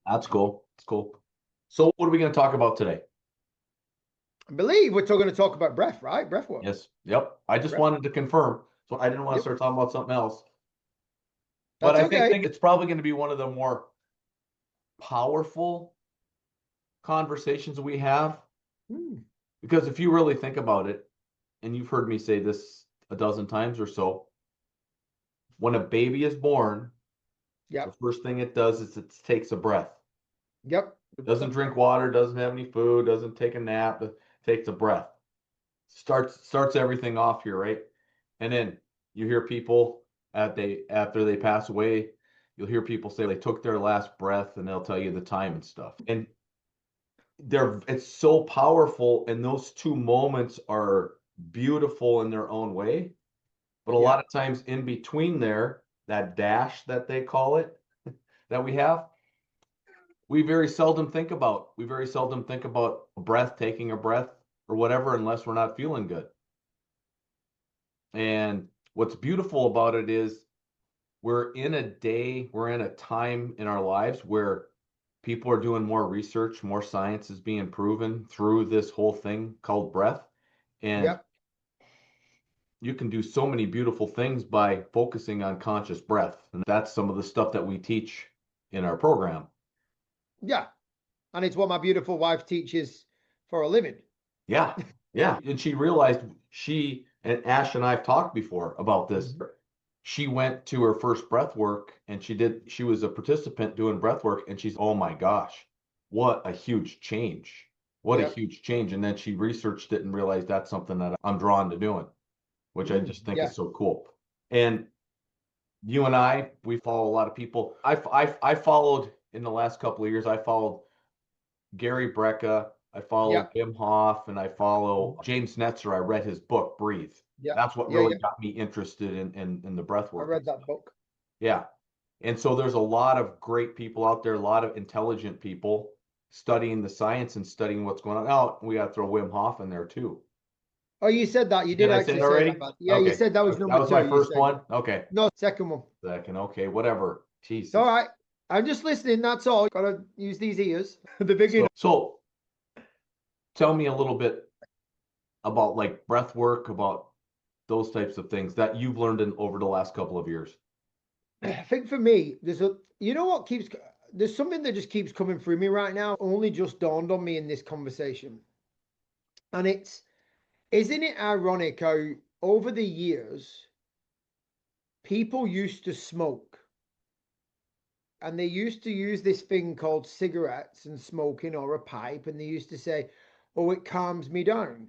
That's cool. It's cool. So what are we going to talk about today? I believe we're going to talk about breath, right? Breath work. Yes. Yep. I just Breath. wanted to confirm. So I didn't want to Yep. start talking about something else. But That's I think okay. it's probably going to be one of the more powerful conversations we have. Because if you really think about it, and you've heard me say this a dozen times or so, when a baby is born, the Yep. first thing it does is it takes a breath. Yep. Doesn't drink water, doesn't have any food, doesn't take a nap, takes a breath. Starts everything off here, right? And then you hear people after they pass away, you'll hear people say they took their last breath and they'll tell you the time and stuff. And it's so powerful, and those two moments are beautiful in their own way. But a lot of times in between there, that dash that they call it, that we have, we very seldom think about. We very seldom think about a breath, taking a breath or whatever, unless we're not feeling good. And what's beautiful about it is we're in a time in our lives where people are doing more research, more science is being proven through this whole thing called breath. And Yep. you can do so many beautiful things by focusing on conscious breath. And that's some of the stuff that we teach in our program. Yeah. And it's what my beautiful wife teaches for a living. Yeah. Yeah. And she realized and Ash and I have talked before about this. She went to her first breath work and she was a participant doing breath work, and she's, oh my gosh, what a huge change. What a Yep. huge change. And then she researched it and realized that's something that I'm drawn to doing, which I just think Yeah. is so cool. And you and we follow a lot of people. I followed in the last couple of years, I followed Gary Brecka, I follow Yep. Wim Hof, and I follow James Netzer. I read his book, Breathe. Yeah. That's what Yeah. really Yeah. got me interested in the breath I work. read that book. Yeah. And so there's a lot of great people out there, a lot of intelligent people studying the science and studying what's going on. Oh, we got to throw Wim Hof in there too. Oh, you said that. You Did did I say it actually say that. already? But yeah, you Okay. said that was That number was two. my You first said one. Okay. no, second one. Second. Okay. Whatever. It's all Jesus. right. I'm just listening. That's all. Gotta use these ears. The beginning. So tell me a little bit about like breath work, about those types of things that you've learned over the last couple of years. I think for me, there's something that just keeps coming through me right now. Only just dawned on me in this conversation. And isn't it ironic how over the years, people used to smoke and they used to use this thing called cigarettes and smoking or a pipe, and they used to say, "Oh, it calms me down."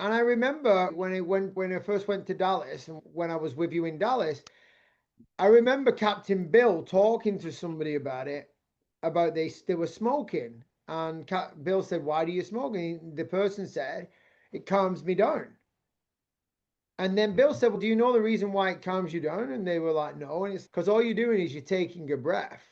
And I remember when I first went to Dallas and when I was with you in Dallas, I remember Captain Bill talking to somebody about it, about they were smoking, and Bill said, "Why do you smoke?" And the person said, "It calms me down." And then Bill said, "Well, do you know the reason why it calms you down?" And they were like, "No." And it's because all you're doing is you're taking a breath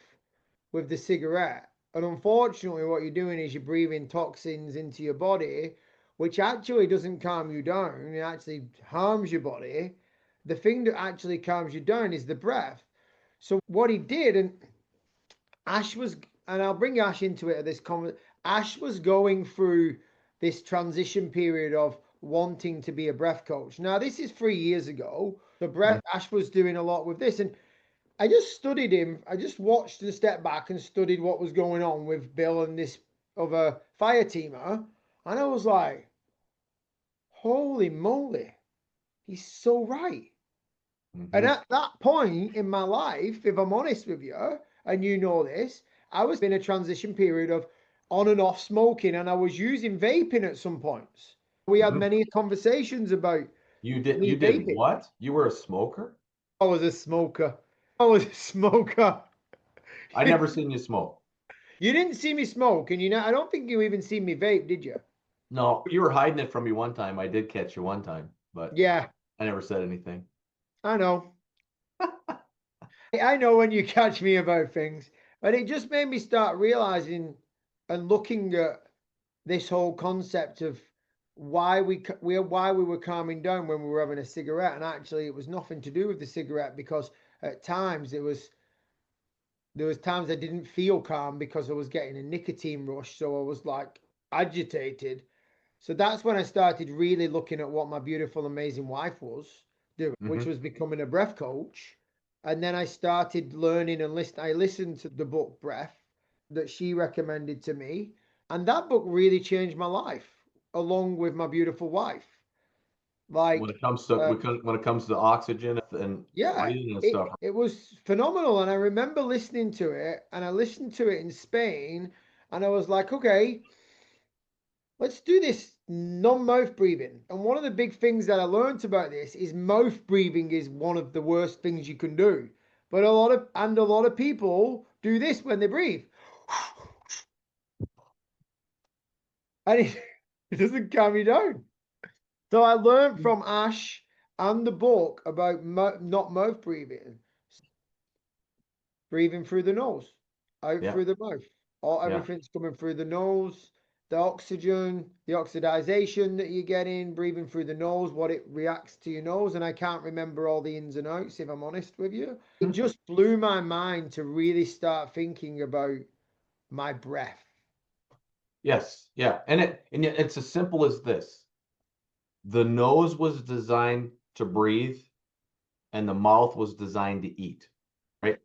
with the cigarette. And unfortunately, what you're doing is you're breathing toxins into your body, which actually doesn't calm you down. It actually harms your body. The thing that actually calms you down is the breath. So what he did, and Ash was, and I'll bring Ash into it at this comment. Ash was going through this transition period of wanting to be a breath coach. Now, this is 3 years ago. The breath, Ash was doing a lot with this, and I just studied him. I just watched and stepped back and studied what was going on with Bill and this other fire teamer, and I was like, "Holy moly, he's so right." And at that point in my life, if I'm honest with you, and you know this, I was in a transition period of on and off smoking, and I was using vaping at some points. We had many conversations about You me did vaping. what? You were a smoker? I was a smoker. I was a smoker. I never seen you smoke. You didn't see me smoke, and I don't think you even seen me vape, did you? No, you were hiding it from me one time. I did catch you one time, but Yeah, I never said anything. I know. I know when you catch me about things, but it just made me start realizing and looking at this whole concept of why we were calming down when we were having a cigarette, and actually it was nothing to do with the cigarette because at times it was There was times I didn't feel calm because I was getting a nicotine rush. So I was like agitated. So that's when I started really looking at what my beautiful, amazing wife was doing, which was becoming a breath coach. And then I started learning and I listened to the book Breath that she recommended to me. And that book really changed my life along with my beautiful wife. When Like, it comes to when it comes to oxygen and yeah, breathing and it, stuff. it was phenomenal. And I remember listening to it, and I listened to it in Spain, and I was like, okay, let's do this non-mouth breathing. And one of the big things that I learned about this is mouth breathing is one of the worst things you can do. But a lot of people do this when they breathe. And it doesn't calm you down. So I learned from Ash and the book about not mouth breathing, breathing through the nose, out Yeah, through the mouth. All yeah. everything's coming through the nose, the oxygen, the oxidization that you get in, breathing through the nose, what it reacts to your nose. And I can't remember all the ins and outs, if I'm honest with you. It just blew my mind to really start thinking about my breath. Yes, yeah. And it's as simple as this. The nose was designed to breathe and the mouth was designed to eat, right?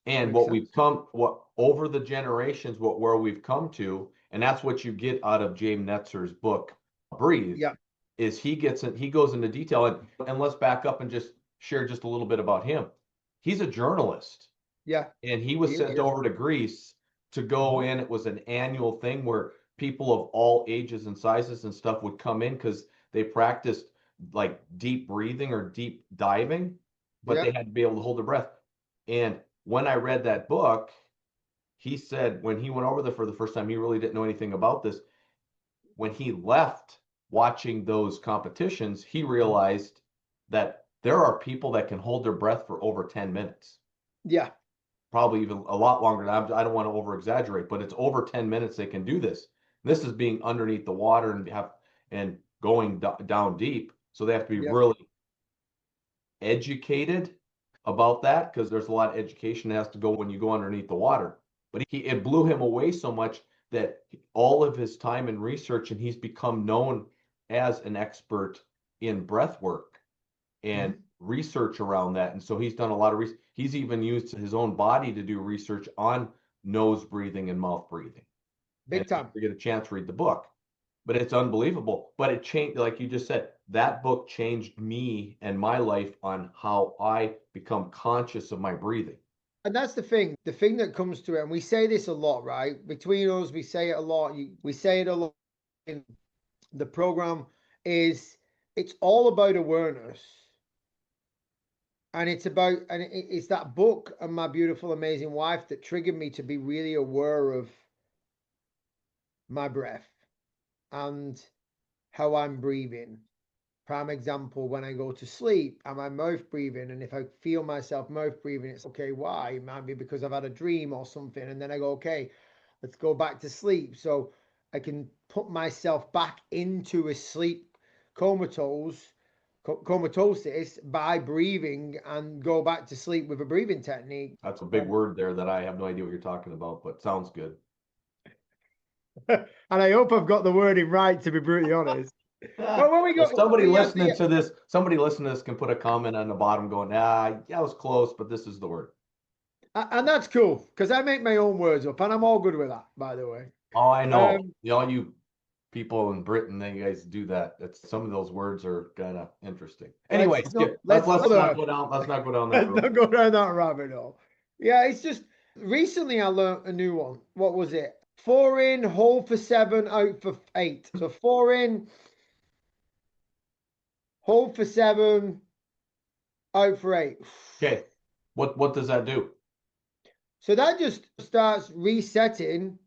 And Makes sense? what over the generations, where we've come to, and that's what you get out of James Netzer's book, Breathe, Yeah, is he goes into detail. And let's back up and just share just a little bit about him. He's a journalist, yeah, and he he was sent is. over to Greece to go in. It was an annual thing where people of all ages and sizes and stuff would come in because they practiced like deep breathing or deep diving, but Yeah, they had to be able to hold their breath. And when I read that book, he said when he went over there for the first time, he really didn't know anything about this. When he left watching those competitions, he realized that there are people that can hold their breath for over 10 minutes, yeah, probably even a lot longer. I don't want to over exaggerate, but it's over 10 minutes they can do this. This is being underneath the water and going down deep. So they have to be yeah, really educated about that because there's a lot of education that has to go when you go underneath the water. But it blew him away so much that all of his time and research, and he's become known as an expert in breath work and mhm. research around that. And so he's done a lot of research. He's even used his own body to do research on nose breathing and mouth breathing. And Big if you time. ever get a chance, read the book. But it's unbelievable. But it changed, like you just said, that book changed me and my life on how I become conscious of my breathing. And that's the thing that comes to it, and we say this a lot, right? Between us, we say it a lot. We say it a lot in the program is it's all about awareness. And it's that book and my beautiful, amazing wife that triggered me to be really aware of my breath and how I'm breathing. Prime example, when I go to sleep, am I mouth breathing? And if I feel myself mouth breathing, it's okay, why? It might be because I've had a dream or something. And then I go, okay, let's go back to sleep. So I can put myself back into a sleep comatosis by breathing and go back to sleep with a breathing technique. That's a big word there that I have no idea what you're talking about, but sounds good. And I hope I've got the wording right, to be brutally honest. Well, when we Well, go, somebody listening to this can put a comment on the bottom going, yeah, I was close, but this is the word. and that's cool because I make my own words up, and I'm all good with that, by the way. Oh, I know. Um, All you people in Britain, they guys do that. That's some of those words are kind of interesting. Anyway, let's let's not not go down. Let's not go down that let's road. not go down that rabbit hole. Yeah, it's just recently I learned a new one. What was it? Four in, hold for seven, out for eight. So four in, hold for seven, out for eight. Okay, what does that do? So that just starts resetting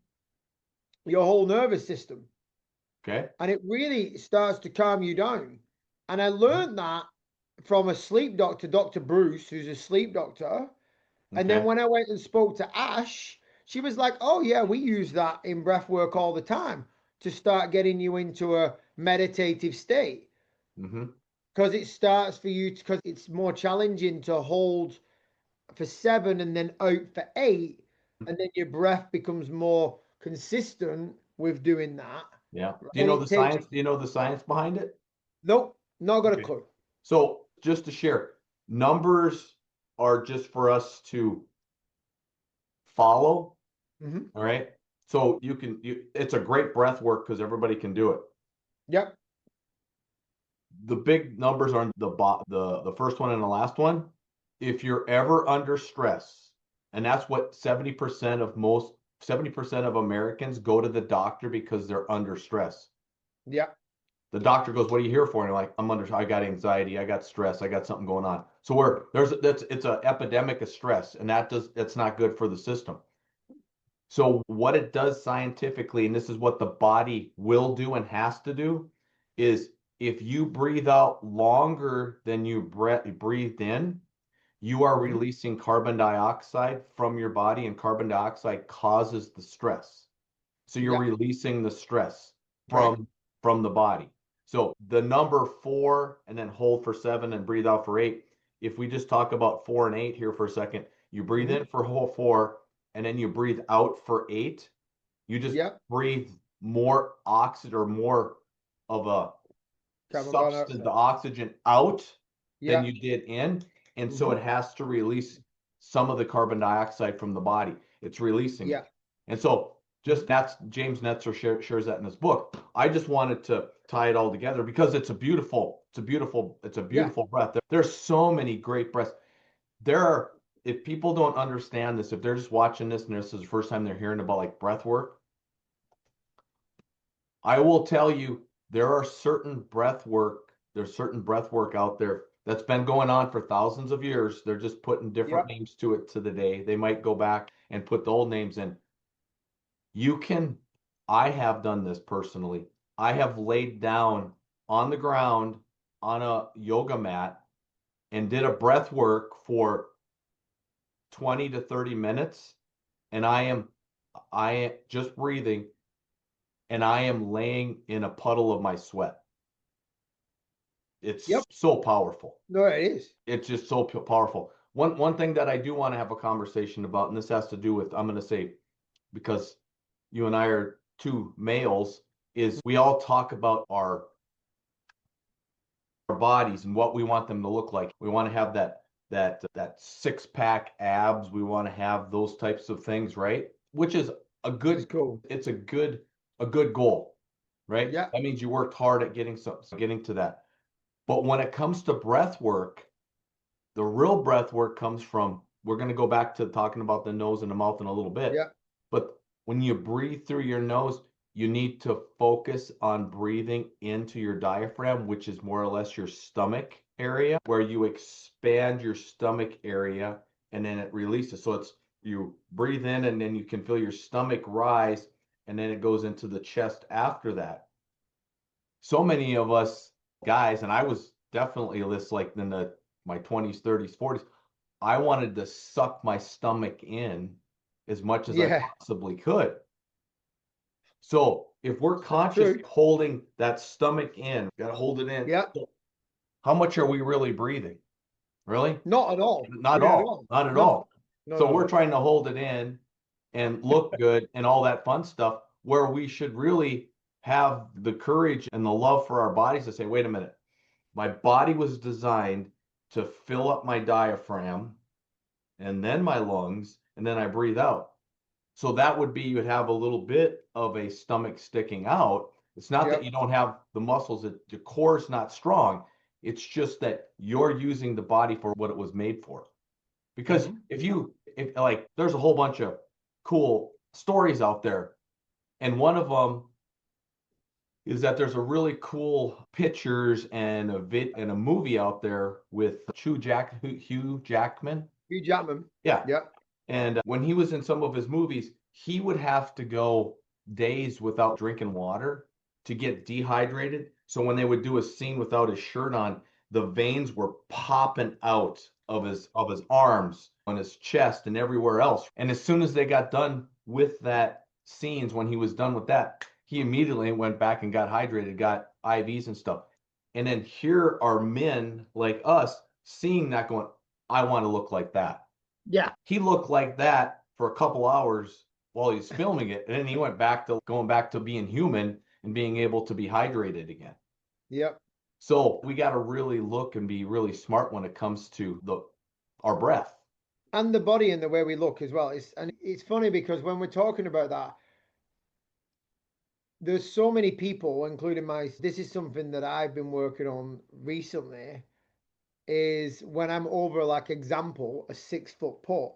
your whole nervous system. Okay, And it really starts to calm you down. And I learned that from a sleep doctor, Dr. Bruce, who's a sleep doctor. And then okay, when I went and spoke to Ash, she was like, oh, yeah, we use that in breath work all the time to start getting you into a meditative state. mm-hmm. Because it starts for you, because it's more challenging to hold for 7 and then out for 8, and then your breath becomes more consistent with doing that. Yeah. Do you And know it the takes, science? Do you know the science behind it? nope, not got a Okay. clue. So just to share, numbers are just for us to follow. Hmm. All right. So it's a great breath work because everybody can do it. Yep. The big numbers are the first one and the last one. If you're ever under stress, and that's what 70% of Americans go to the doctor because they're under stress. Yep. The doctor goes, "What are you here for?" And you're like, I got anxiety, I got stress, I got something going on. So it's an epidemic of stress, and that's not good for the system. So what it does scientifically, and this is what the body will do and has to do, is if you breathe out longer than you breathed in, you are Hmm. releasing carbon dioxide from your body, and carbon dioxide causes the stress. So you're Yep. releasing the stress Right. from the body. So the number 4 and then hold for 7 and breathe out for 8. If we just talk about 4 and 8 here for a second, you breathe Hmm. in for whole 4 and then you breathe out for 8. You just Yep. breathe more oxygen or more of a Carbon substance, the monoxide. oxygen out than you Yep. did in. And so Hmm. it has to release some of the carbon dioxide from the body. It's releasing it. Yep. And so just that's James Netzer shares that in his book. I just wanted to tie it all together because it's a beautiful Yeah. breath. There's so many great breaths. There are, if people don't understand this, if they're just watching this and this is the first time they're hearing about like breath work, I will tell you there's certain breath work out there that's been going on for thousands of years. They're just putting different Yep. names to it to the day. They might go back and put the old names in. You can, I have done this personally. I have laid down on the ground on a yoga mat and did a breath work for 20 to 30 minutes. And I am just breathing and I am laying in a puddle of my sweat. It's Yep. so powerful. No, it is. It's just so powerful. One thing that I do want to have a conversation about, and this has to do with, I'm going to say, because you and I are two males, is we all talk about our bodies and what we want them to look like. We want to have that six pack abs. We want to have those types of things, right? Which is a Which is good, cool. it's a good goal, right? Yeah. That means you worked hard at getting to that. But when it comes to breath work, the real breath work comes from, we're going to go back to talking about the nose and the mouth in a little bit. Yeah. But when you breathe through your nose, you need to focus on breathing into your diaphragm, which is more or less your stomach area, where you expand your stomach area and then it releases. So it's you breathe in and then you can feel your stomach rise and then it goes into the chest after that. So many of us guys, and I was definitely this like in my 20s, 30s, 40s, I wanted to suck my stomach in as much as I Yeah. possibly could. So if we're conscious True. holding that stomach in, gotta hold it in. Yeah. How much are we really breathing? Really? Not at all. Not at Yeah, at all. all. Not at No. all. No, So no, we're no. trying to hold it in and look good and all that fun stuff where we should really have the courage and the love for our bodies to say, wait a minute, my body was designed to fill up my diaphragm and then my lungs, and then I breathe out. So that would be you would have a little bit of a stomach sticking out. It's not that Yep. you don't have the muscles, that your core is not strong. It's just that you're using the body for what it was made for. Because Hmm. if like, there's a whole bunch of cool stories out there, and one of them is that there's a really cool pictures and a movie out there with Hugh Jackman. Hugh Jackman. Yeah. Yep. And when he was in some of his movies, he would have to go days without drinking water to get dehydrated. So when they would do a scene without his shirt on, the veins were popping out of his arms, on his chest, and everywhere else. And as soon as they got done with that scenes, when he was done with that, he immediately went back and got hydrated, got IVs and stuff. And then here are men like us seeing that going, I want to look like that. Yeah. He looked like that for a couple hours while he's filming it, and then he went back to going back to being human and being able to be hydrated again. Yep. So we got to really look and be really smart when it comes to our breath. And the body and the way we look as well. It's funny because when we're talking about that, there's so many people, including this is something that I've been working on recently, is when I'm over, like, example, a 6 foot putt,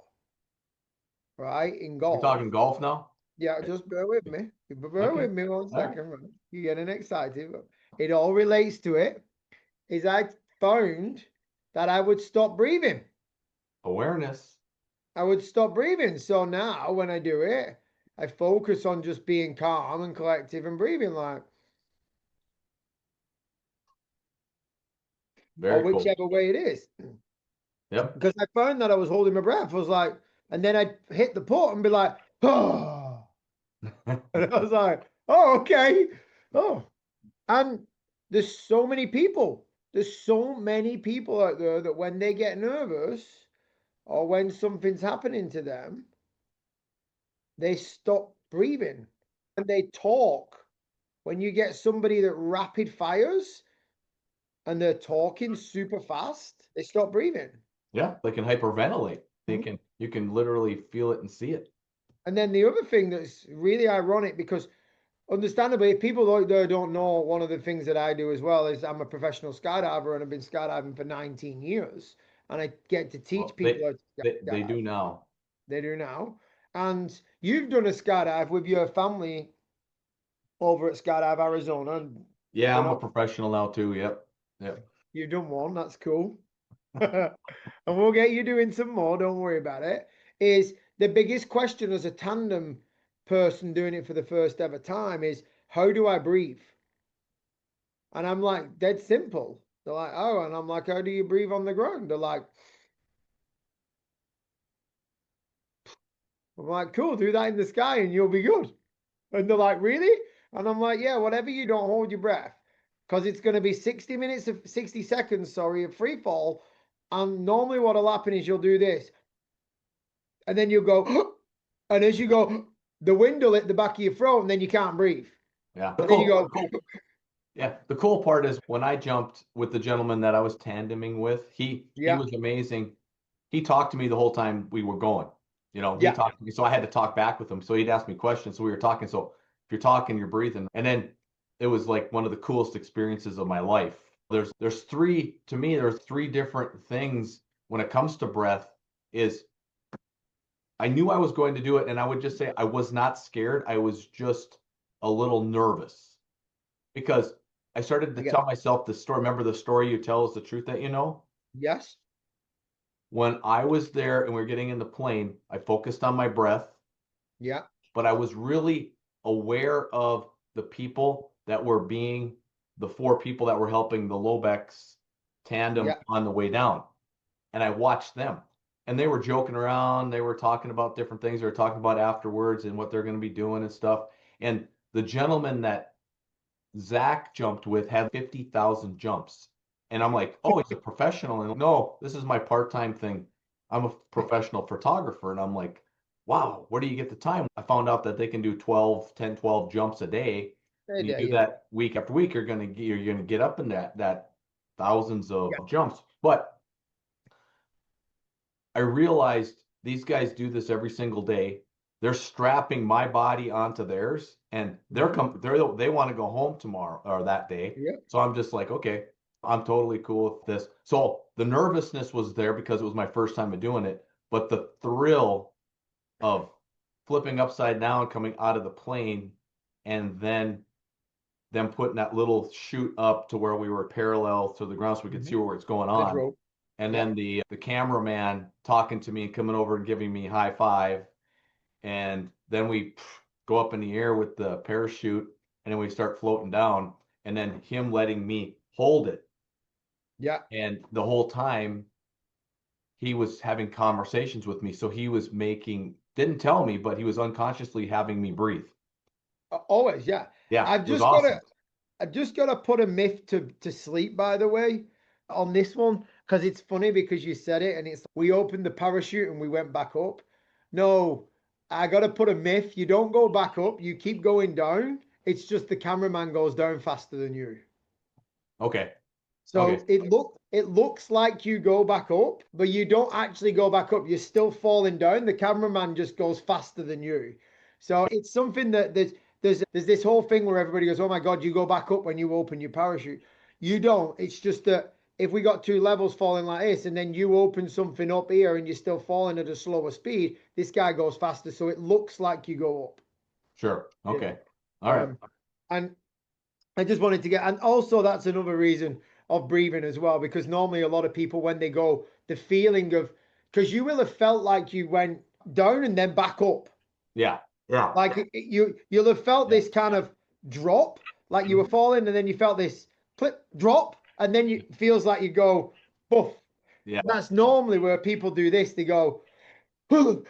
right, in We're golf. talking golf now? Yeah, just bear with me. Bear Okay. with me one All right. second. Right? You're getting excited. It all relates to it. Is I found that I would stop breathing. Awareness. I would stop breathing. So now when I do it, I focus on just being calm and collective and breathing like, or Very cool. whichever way it is. Yep. Because I found that I was holding my breath. I was like, and then I'd hit the putt and be like, oh. And I was like, oh, okay. Oh. And there's so many people. There's so many people out there that when they get nervous or when something's happening to them, they stop breathing and they talk. When you get somebody that rapid fires and they're talking super fast, they stop breathing. Yeah, they can hyperventilate. Mhm. You can literally feel it and see it. And then the other thing that's really ironic, because understandably, if people out there don't know, one of the things that I do as well is I'm a professional skydiver and I've been skydiving for 19 years. And I get to teach Well, people how to they skydive. do now. They do now. And you've done a skydive with your family over at Skydive Arizona. And Yeah, been I'm a up, professional now too. Yep. Yep. you've done one. That's cool. And we'll get you doing some more. Don't worry about it. Is the biggest question as a tandem person doing it for the first ever time is, how do I breathe? And I'm like, dead simple. They're like, oh, and I'm like, how do you breathe on the ground? They're like, I'm like, cool, do that in the sky and you'll be good. And they're like, really? And I'm like, yeah, whatever, you don't hold your breath. Because it's going to be 60 minutes of 60 seconds, sorry, of free fall. And normally what'll happen is you'll do this. And then you'll go, and as you go, the wind will hit the back of your throat and then you can't breathe. Yeah. And then you go, Yeah, the cool part is when I jumped with the gentleman that I was tandeming with, he yeah, was amazing. He talked to me the whole time we were going. He yeah, talked to me, so I had to talk back with him. So he'd ask me questions, so we were talking. So if you're talking, you're breathing, and then it was like one of the coolest experiences of my life. There's three to me. There's three different things when it comes to breath. Is I knew I was going to do it, and I would just say I was not scared. I was just a little nervous because I started I to get tell that. myself the story. Remember the story you tell is the truth that you know? Yes. When I was there and we are getting in the plane, I focused on my breath, Yeah, but I was really aware of the people that were the four people that were helping the Lobex tandem yeah. on the way down. And I watched them. And they were joking around. They were talking about different things. They were talking about afterwards and what they're going to be doing and stuff. And the gentleman that Zach jumped with had 50,000 jumps. And I'm like, oh, he's a professional. And no, this is my part-time thing. I'm a professional photographer. And I'm like, wow, where do you get the time? I found out that they can do 12 jumps a day. Hey And you there, do yeah. that week after week, you're gonna get up in that thousands of Yeah. jumps. But I realized these guys do this every single day. They're strapping my body onto theirs, and Mhm. they want to go home tomorrow or that day. Yeah. So I'm just like, okay, I'm totally cool with this. So the nervousness was there because it was my first time of doing it, but the thrill of flipping upside down, coming out of the plane, and then them putting that little chute up to where we were parallel to the ground so we could see Mhm. where it's going Ledge on, rope. and Yeah. then the cameraman talking to me and coming over and giving me high five, and then we go up in the air with the parachute, and then we start floating down, and then him letting me hold it, Yeah. and the whole time he was having conversations with me, so he was making didn't tell me, but he was unconsciously having me breathe. Always, yeah. Yeah, I've it was just got to awesome. I've just got to put a myth to sleep, by the way, on this one. because it's funny because you said it and it's we opened the parachute and we went back up. No, I got to put a myth. You don't go back up. You keep going down. It's just the cameraman goes down faster than you. Okay. So it looks like you go back up, but you don't actually go back up. You're still falling down. The cameraman just goes faster than you. So it's something that there's this whole thing where everybody goes, "Oh my God, you go back up when you open your parachute." You don't. It's just that if we got two levels falling like this, and then you open something up here and you're still falling at a slower speed, this guy goes faster. So it looks like you go up. Sure. You Okay. know? All right. And I just wanted to get, and also that's another reason of breathing as well, because normally a lot of people, when they go, the feeling of, because you will have felt like you went down and then back up. Yeah. Yeah. Like you'll have felt this kind of drop, like you were falling and then you felt this clip drop, and then it feels like you go, buff. Yeah. That's normally where people do this. They go, and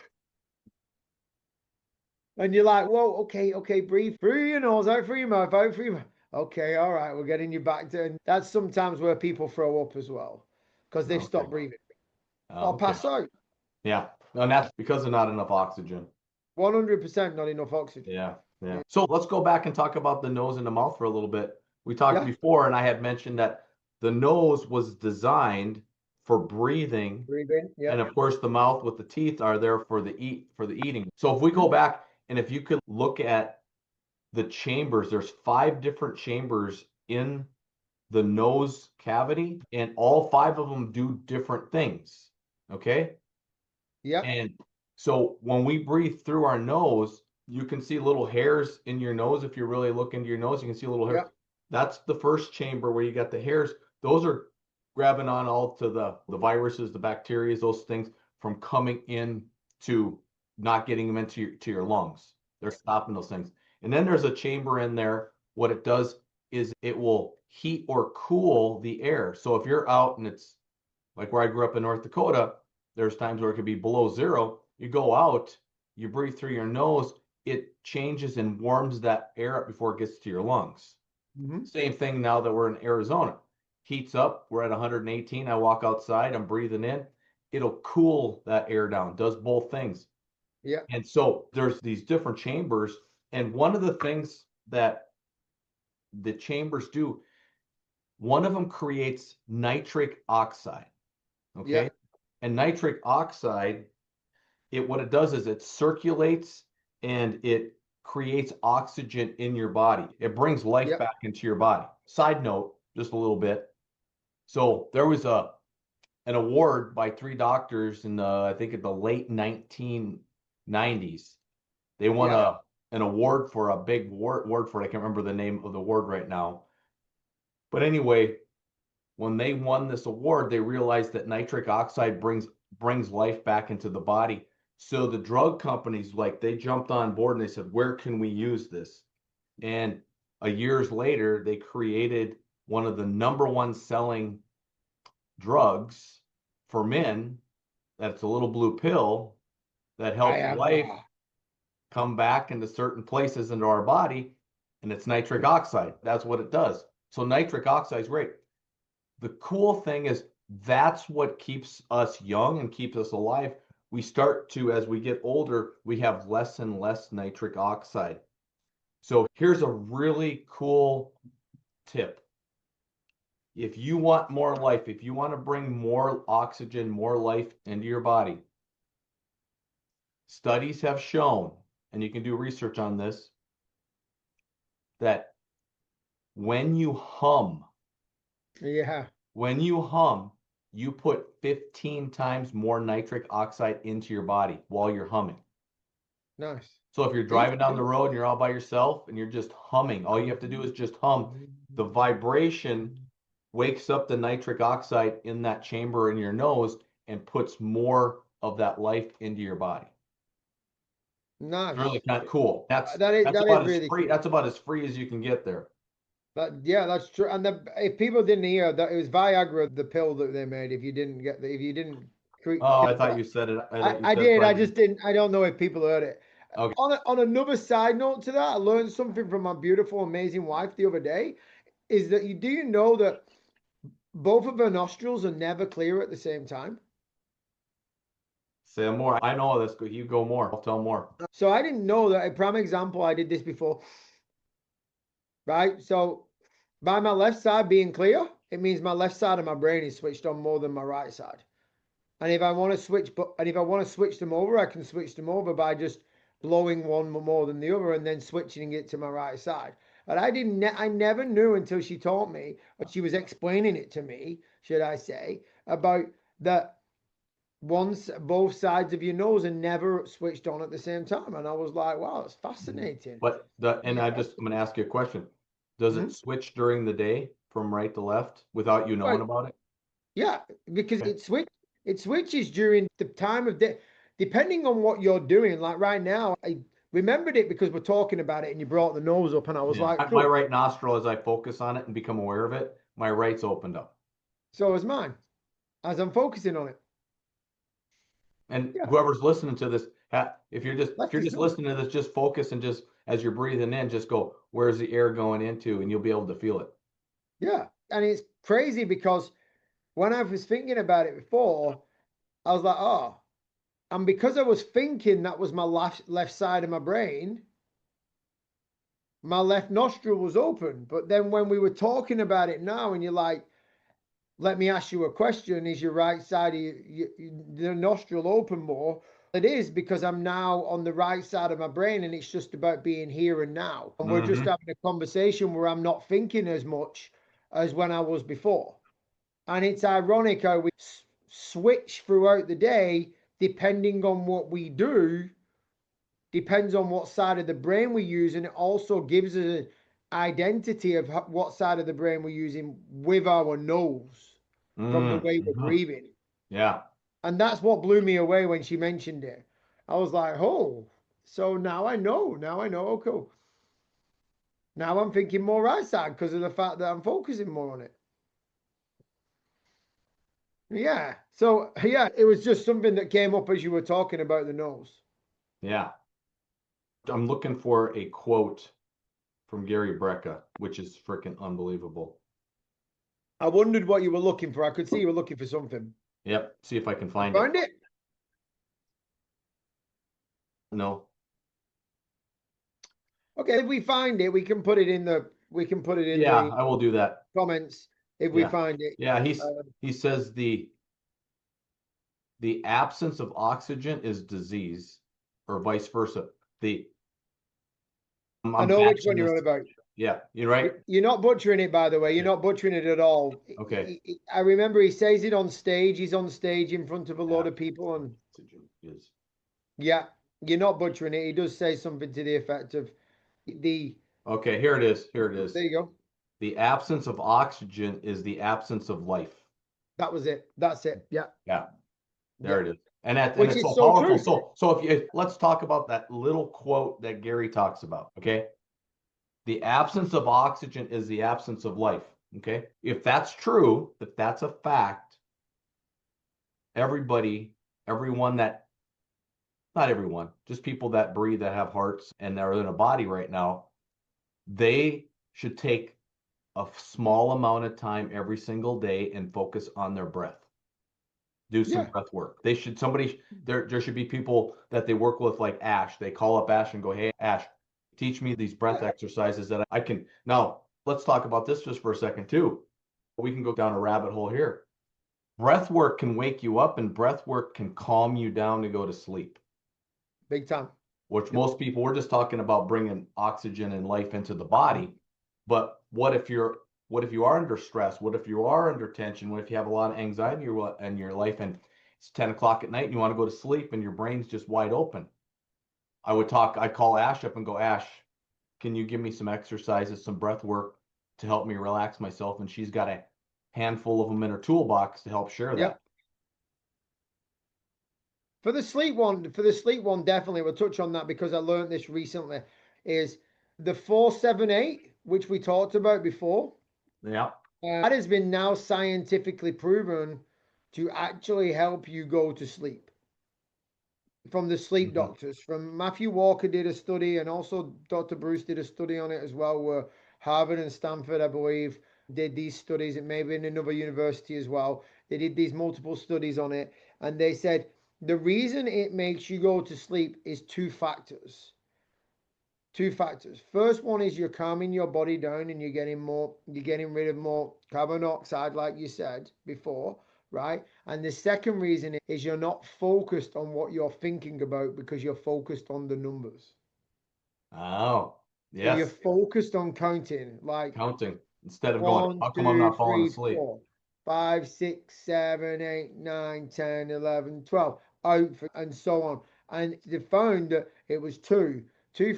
you're like, whoa, okay, breathe through your nose, out through your mouth, out through your mouth. Okay, all right, we're getting you back to. And that's sometimes where people throw up as well because they've stopped breathing. I'll Okay. pass out. Yeah. And that's because of not enough oxygen. 100% not enough oxygen. Yeah. Yeah. So let's go back and talk about the nose and the mouth for a little bit. We talked Yeah. before, and I had mentioned that the nose was designed for breathing. Breathing. Yeah. And of course, the mouth with the teeth are there for the eating. So if we go back and if you could look at the chambers, there's 5 different chambers in the nose cavity, and all 5 of them do different things. Okay. Yeah. And so when we breathe through our nose, you can see little hairs in your nose. If you really look into your nose, you can see little hairs. Yeah. That's the first chamber where you got the hairs. Those are grabbing on all to the viruses, the bacteria, those things from coming in to not getting them into your lungs. They're stopping those things. And then there's a chamber in there. What it does is it will heat or cool the air. So if you're out and it's like where I grew up in North Dakota, there's times where it could be below 0. You go out, you breathe through your nose, it changes and warms that air up before it gets to your lungs. Mm-hmm. Same thing now that we're in Arizona. Heats up, we're at 118. I walk outside, I'm breathing in. It'll cool that air down, does both things. Yeah. And so there's these different chambers. And one of the things that the chambers do, one of them creates nitric oxide. Okay. Yeah. And nitric oxide, what it does is it circulates and it creates oxygen in your body. It brings life Yeah. back into your body. Side note, just a little bit. So there was an award by 3 doctors in I think in the late 1990s. They won an award for a big award for it. I can't remember the name of the award right now. But anyway, when they won this award, they realized that nitric oxide brings life back into the body. So the drug companies, like, they jumped on board and they said, where can we use this? And years later, they created one of the #1 selling drugs for men. That's a little blue pill that helps life come back into certain places into our body. And it's nitric oxide. That's what it does. So nitric oxide is great. The cool thing is that's what keeps us young and keeps us alive. We start to, as we get older, we have less and less nitric oxide. So here's a really cool tip. If you want more life, if you want to bring more oxygen, more life into your body, studies have shown, and you can do research on this, that when you hum, you put 15 times more nitric oxide into your body while you're humming. Nice. So if you're driving down the road and you're all by yourself and you're just humming, all you have to do is just hum. The vibration wakes up the nitric oxide in that chamber in your nose and puts more of that life into your body. Nice. It's really kind of cool. That's about really free. That's about as free as you can get there. That's true. And if people didn't hear that, it was Viagra, the pill that they made. If you didn't I thought you said it. I did. I just didn't. I don't know if people heard it. Okay. On another side note to that, I learned something from my beautiful, amazing wife the other day. Is that do you know that both of her nostrils are never clear at the same time. Say more. I know this. You go more. I'll tell more. So I didn't know that. A prime example, I did this before. Right? So by my left side being clear, it means my left side of my brain is switched on more than my right side. And if I want to switch them over, I can switch them over by just blowing one more than the other and then switching it to my right side. But I never knew until she taught me, or she was explaining it to me, should I say, about that both sides of your nose are never switched on at the same time. And I was like, wow, that's fascinating. But I'm going to ask you a question. Does it switch during the day from right to left without you knowing about it? Yeah, because it switches during the time of day, depending on what you're doing. Like right now, I remembered it because we're talking about it and you brought the nose up and I was like, cool. My right nostril, as I focus on it and become aware of it, my right's opened up. So is mine, as I'm focusing on it. And whoever's listening to this, if you're just listening to this, just focus and just as you're breathing in, just go, where's the air going into? And you'll be able to feel it. Yeah. And it's crazy because when I was thinking about it before, I was like, oh, and because I was thinking that was my left side of my brain, my left nostril was open. But then when we were talking about it now, and you're like, let me ask you a question, is your right side of the nostril open more? It is, because I'm now on the right side of my brain and it's just about being here and now. And we're just having a conversation where I'm not thinking as much as when I was before. And it's ironic how we switch throughout the day depending on what we do, depends on what side of the brain we use, and it also gives us an identity of what side of the brain we're using with our nose from the way we're breathing. Yeah. And that's what blew me away when she mentioned it. I was like, oh, so now I know. Oh, cool. Now I'm thinking more right side because of the fact that I'm focusing more on it. Yeah. So, yeah, it was just something that came up as you were talking about the nose. Yeah. I'm looking for a quote from Gary Brecka, which is freaking unbelievable. I wondered what you were looking for. I could see you were looking for something. Yep. See if I can find it. Find it? No. Okay, if we find it, we can put it in the Yeah, I will do that. Comments if we find it. Yeah, he says the absence of oxygen is disease, or vice versa. I know which one you're on about. Yeah, you're right. You're not butchering it, by the way. You're not butchering it at all. Okay. I remember he says it on stage. He's on stage in front of a lot of people, and yeah, you're not butchering it. He does say something to the effect of the. Okay, here it is. Here it is. There you go. The absence of oxygen is the absence of life. That was it. That's it. Yeah. Yeah. There it is. And which it's is so powerful. True. So let's talk about that little quote that Gary talks about. Okay. The absence of oxygen is the absence of life. Okay. If that's true, if that's a fact, not everyone, just people that breathe, that have hearts and they're in a body right now, they should take a small amount of time every single day and focus on their breath. Do some breath work. There should be people that they work with, like Ash. They call up Ash and go, hey, Ash, teach me these breath exercises that I can. Now, let's talk about this just for a second, too. We can go down a rabbit hole here. Breath work can wake you up, and breath work can calm you down to go to sleep. Big time. Which most people, we're just talking about bringing oxygen and life into the body. But what if you are under stress? What if you are under tension? What if you have a lot of anxiety in your life and it's 10 o'clock at night and you want to go to sleep and your brain's just wide open? I'd call Ash up and go, Ash, can you give me some exercises, some breath work to help me relax myself? And she's got a handful of them in her toolbox to help share that. Yep. For the sleep one, definitely, we'll touch on that because I learned this recently, is the 4-7-8, which we talked about before. Yeah. That has been now scientifically proven to actually help you go to sleep. From the sleep doctors, from Matthew Walker did a study, and also Dr. Bruce did a study on it as well, where Harvard and Stanford, I believe, did these studies, it may be in another university as well. They did these multiple studies on it, and they said the reason it makes you go to sleep is two factors. Two factors. First one is you're calming your body down and you're getting rid of more carbon dioxide, like you said before, right? And the second reason is you're not focused on what you're thinking about because you're focused on the numbers. Oh, So you're yes. focused on counting, like Counting instead of going, one, how come I'm two, not falling three, asleep? 4, 5, 6, 7, 8, 9, 10, 11, 12, out and so on. And they found that it was two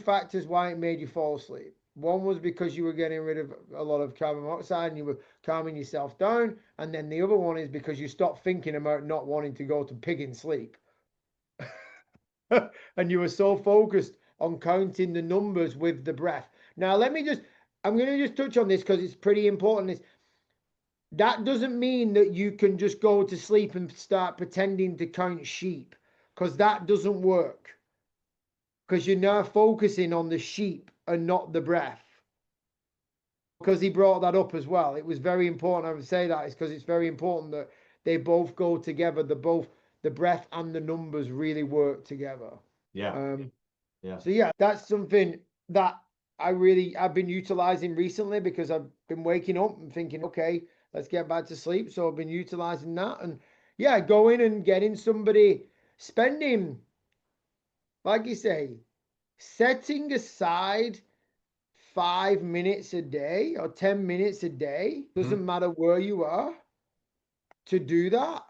factors why it made you fall asleep. One was because you were getting rid of a lot of carbon monoxide and you were calming yourself down. And then the other one is because you stopped thinking about not wanting to go to pig in sleep. And you were so focused on counting the numbers with the breath. Now, I'm going to just touch on this because it's pretty important. That doesn't mean that you can just go to sleep and start pretending to count sheep, because that doesn't work. Because you're now focusing on the sheep and not the breath. Because he brought that up as well. It was very important. I would say that is because it's very important that they both go together. The breath and the numbers really work together. Yeah. So yeah, that's something that I've been utilizing recently because I've been waking up and thinking, okay, let's get back to sleep. So I've been utilizing that, and yeah, going and getting somebody, spending, like you say, setting aside 5 minutes a day or 10 minutes a day, doesn't matter where you are, to do that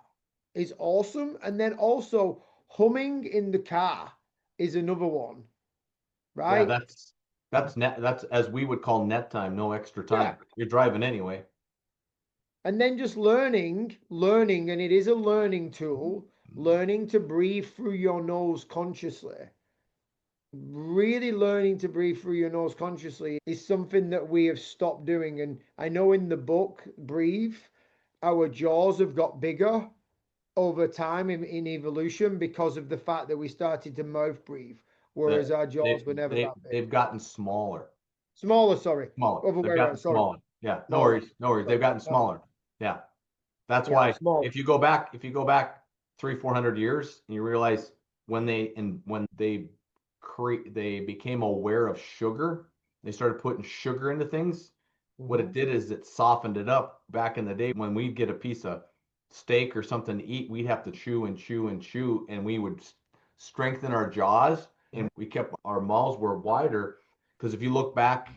is awesome. And then also humming in the car is another one, Yeah, right? that's as we would call net time, no extra Yeah. time. You're driving anyway. And then just learning, and it is a learning tool, learning to breathe through your nose consciously. Really learning to breathe through your nose consciously is something that we have stopped doing. And I know in the book, Breathe, our jaws have got bigger over time in evolution because of the fact that we started to mouth breathe, whereas The, our jaws were never that big. they've gotten smaller. Smaller, sorry. Smaller. Other They've way around, gotten sorry. smaller. Yeah, no Smaller. worries, no worries. They've Sorry. gotten smaller. Yeah. That's Yeah, why smaller. if you go back 300-400 years and you realize when they became aware of sugar, they started putting sugar into things. What it did is it softened it up. Back in the day when we'd get a piece of steak or something to eat, we'd have to chew and chew and chew, and we would strengthen our jaws, and we kept our mouths were wider. Because if you look back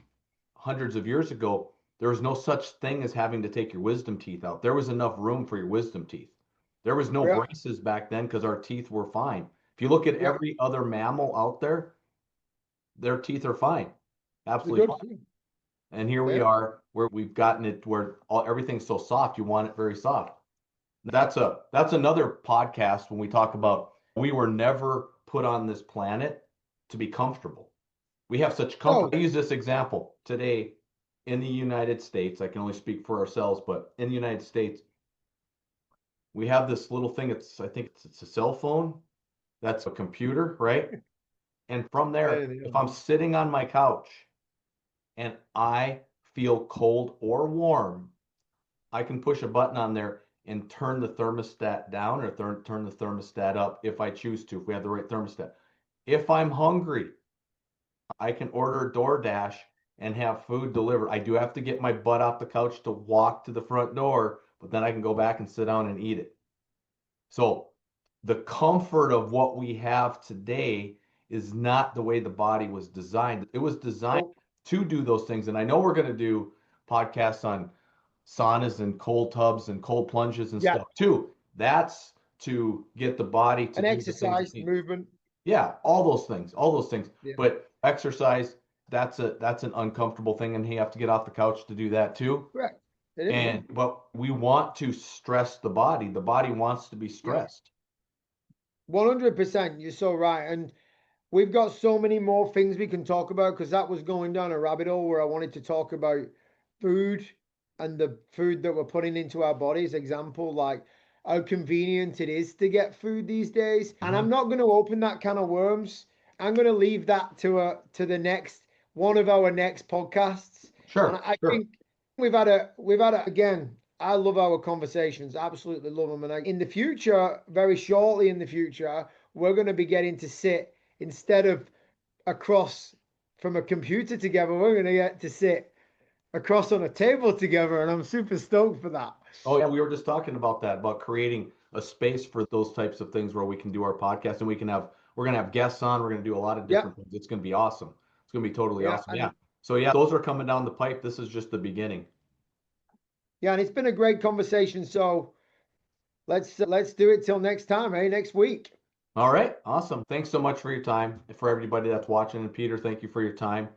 hundreds of years ago, there was no such thing as having to take your wisdom teeth out. There was enough room for your wisdom teeth. There was no Yeah, braces back then because our teeth were fine. If you look at yeah, every other mammal out there, their teeth are fine, they're absolutely good. fine. And here we Yeah. are where we've gotten it where everything's so soft, you want it very soft. That's another podcast when we talk about we were never put on this planet to be comfortable. We have such comfort. No. I use this example today in the United States. I can only speak for ourselves, but in the United States, we have this little thing. I think it's a cell phone. That's a computer, right? And from there, if I'm sitting on my couch and I feel cold or warm, I can push a button on there and turn the thermostat down or turn the thermostat up if I choose to, if we have the right thermostat. If I'm hungry, I can order DoorDash and have food delivered. I do have to get my butt off the couch to walk to the front door, but then I can go back and sit down and eat it. So the comfort of what we have today is not the way the body was designed. It was designed to do those things. And I know we're going to do podcasts on saunas and cold tubs and cold plunges and Yeah. stuff too. That's to get the body to An do the things it exercise, needs. movement. Yeah, all those things, all those things. Yeah. But exercise, that's an uncomfortable thing, and you have to get off the couch to do that too. Correct. It is. And but we want to stress the body. The body wants to be stressed. 100%. You're so right. And we've got so many more things we can talk about because that was going down a rabbit hole where I wanted to talk about food and the food that we're putting into our bodies. Example, like how convenient it is to get food these days. And I'm not going to open that can of worms. I'm going to leave that to the next one of our next podcasts. Sure, And I sure. think We've had a again. I love our conversations. Absolutely love them. And in the future, very shortly in the future, we're going to be getting to sit instead of across from a computer together. We're going to get to sit across on a table together, and I'm super stoked for that. Oh yeah, we were just talking about that, about creating a space for those types of things where we can do our podcast and we're gonna have guests on. We're gonna do a lot of Yeah, different things. It's gonna be awesome. It's gonna be totally yeah, awesome. Yeah. and So yeah, those are coming down the pipe. This is just the beginning. yeah, and it's been a great conversation. So let's do it till next time, eh? Next week. All right, awesome. Thanks so much for your time. For everybody that's watching, and Peter, thank you for your time.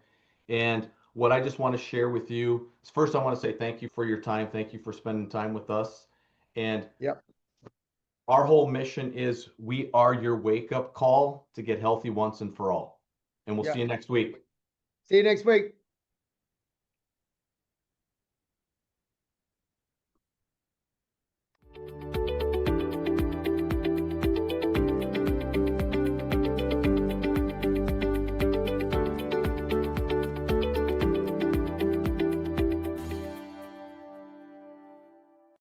And what I just want to share with you is first, I want to say thank you for your time. Thank you for spending time with us. And Yep, our whole mission is we are your wake up call to get healthy once and for all. And we'll see you yep. next week. See you next week.